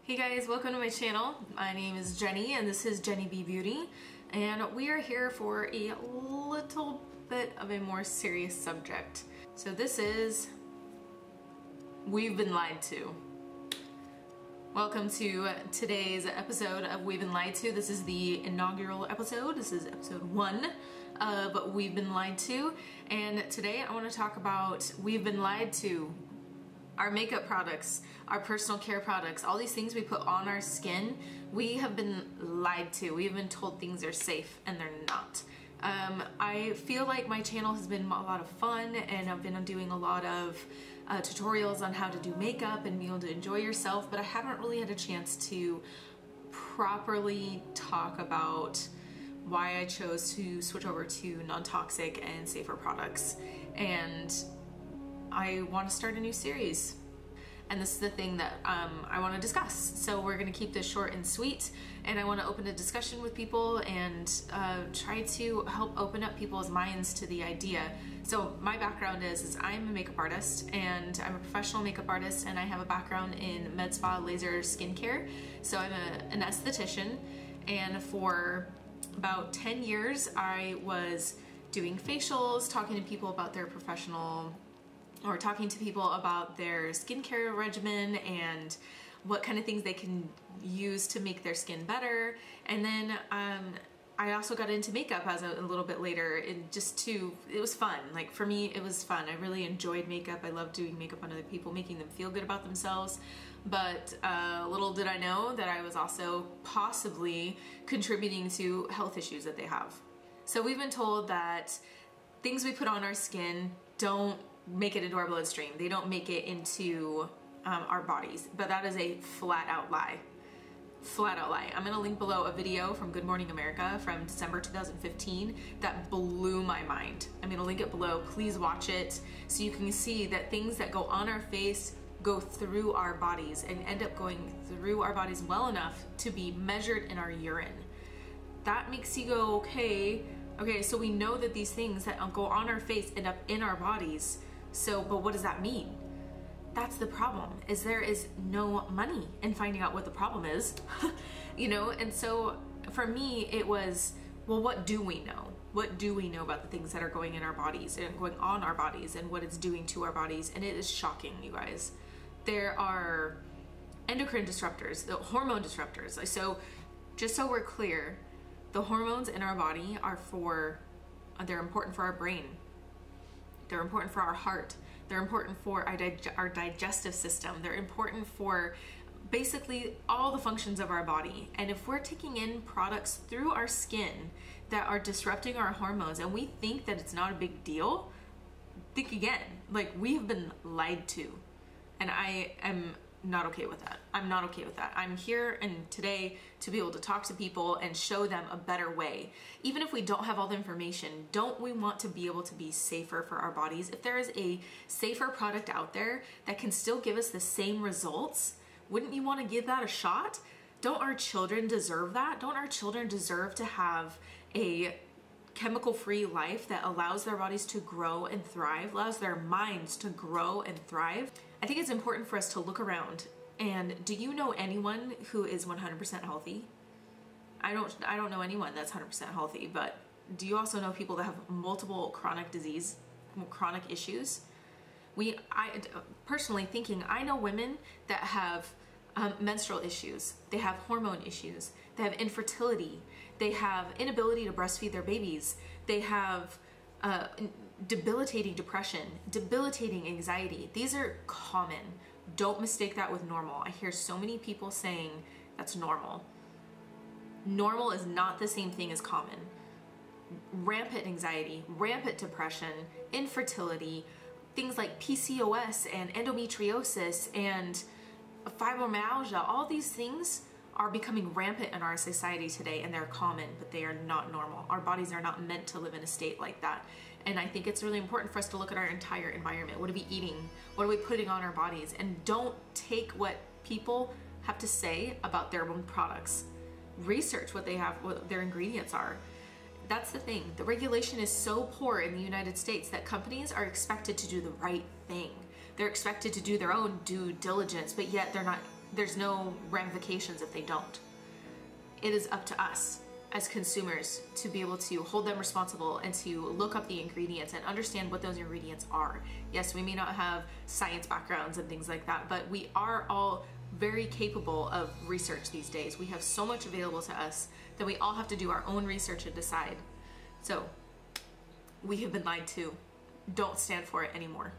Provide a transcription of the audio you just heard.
Hey guys, welcome to my channel. My name is Jenny and this is Jenny B Beauty, and we are here for a little bit of a more serious subject. So this is We've Been Lied To. Welcome to today's episode of We've Been Lied To. This is the inaugural episode. This is episode 1 of We've Been Lied To, and today I want to talk about we've been lied to. Our makeup products, our personal care products, all these things we put on our skin, we have been lied to. We have been told things are safe and they're not. I feel like my channel has been a lot of fun, and I've been doing a lot of tutorials on how to do makeup and be able to enjoy yourself, but I haven't really had a chance to properly talk about why I chose to switch over to non-toxic and safer products. And I want to start a new series, and this is the thing that I want to discuss. So we're going to keep this short and sweet, and I want to open a discussion with people and try to help open up people's minds to the idea. So my background is I'm a makeup artist, and I'm a professional makeup artist, and I have a background in med spa, laser, skincare. So I'm an esthetician, and for about 10 years I was doing facials, talking to people about their professional, or talking to people about their skincare regimen and what kind of things they can use to make their skin better. And then I also got into makeup as a little bit later, and it was fun. Like, for me, it was fun. I really enjoyed makeup. I love doing makeup on other people, making them feel good about themselves. But little did I know that I was also possibly contributing to health issues that they have. So we've been told that things we put on our skin don't make it into our bloodstream. They don't make it into our bodies, but that is a flat out lie. Flat out lie. I'm gonna link below a video from Good Morning America from December 2015 that blew my mind. I'm gonna link it below. Please watch it so you can see that things that go on our face go through our bodies and end up going through our bodies well enough to be measured in our urine. That makes you go, okay, so we know that these things that go on our face end up in our bodies. So, but what does that mean? That's the problem, is there is no money in finding out what the problem is, you know? And so for me, it was, well, what do we know? What do we know about the things that are going in our bodies and going on our bodies and what it's doing to our bodies? And it is shocking, you guys. There are endocrine disruptors, the hormone disruptors. So just so we're clear, the hormones in our body are they're important for our brain. They're important for our heart. They're important for our digestive system. They're important for basically all the functions of our body. And if we're taking in products through our skin that are disrupting our hormones and we think that it's not a big deal, think again. Like, we have been lied to. And I am not okay with that. I'm not okay with that. I'm here and today to be able to talk to people and show them a better way. Even if we don't have all the information, don't we want to be able to be safer for our bodies? If there is a safer product out there that can still give us the same results, wouldn't you want to give that a shot? Don't our children deserve that? Don't our children deserve to have a chemical-free life that allows their bodies to grow and thrive, allows their minds to grow and thrive? I think it's important for us to look around. And do you know anyone who is 100% healthy? I don't know anyone that's 100% healthy, but do you also know people that have multiple chronic disease, chronic issues? Personally thinking, I know women that have menstrual issues, they have hormone issues, they have infertility, they have inability to breastfeed their babies, they have debilitating depression, debilitating anxiety. These are common. Don't mistake that with normal. I hear so many people saying that's normal. Normal is not the same thing as common. Rampant anxiety, rampant depression, infertility, things like PCOS and endometriosis and fibromyalgia, all these things are becoming rampant in our society today, and they're common, but they are not normal. Our bodies are not meant to live in a state like that. And I think it's really important for us to look at our entire environment. What are we eating? What are we putting on our bodies? And don't take what people have to say about their own products. Research what they have, what their ingredients are. That's the thing. The regulation is so poor in the United States that companies are expected to do the right thing. They're expected to do their own due diligence, but yet they're not there's no ramifications if they don't. It is up to us as consumers to be able to hold them responsible and to look up the ingredients and understand what those ingredients are. Yes, we may not have science backgrounds and things like that, but we are all very capable of research these days. We have so much available to us that we all have to do our own research and decide. So we have been lied to. Don't stand for it anymore.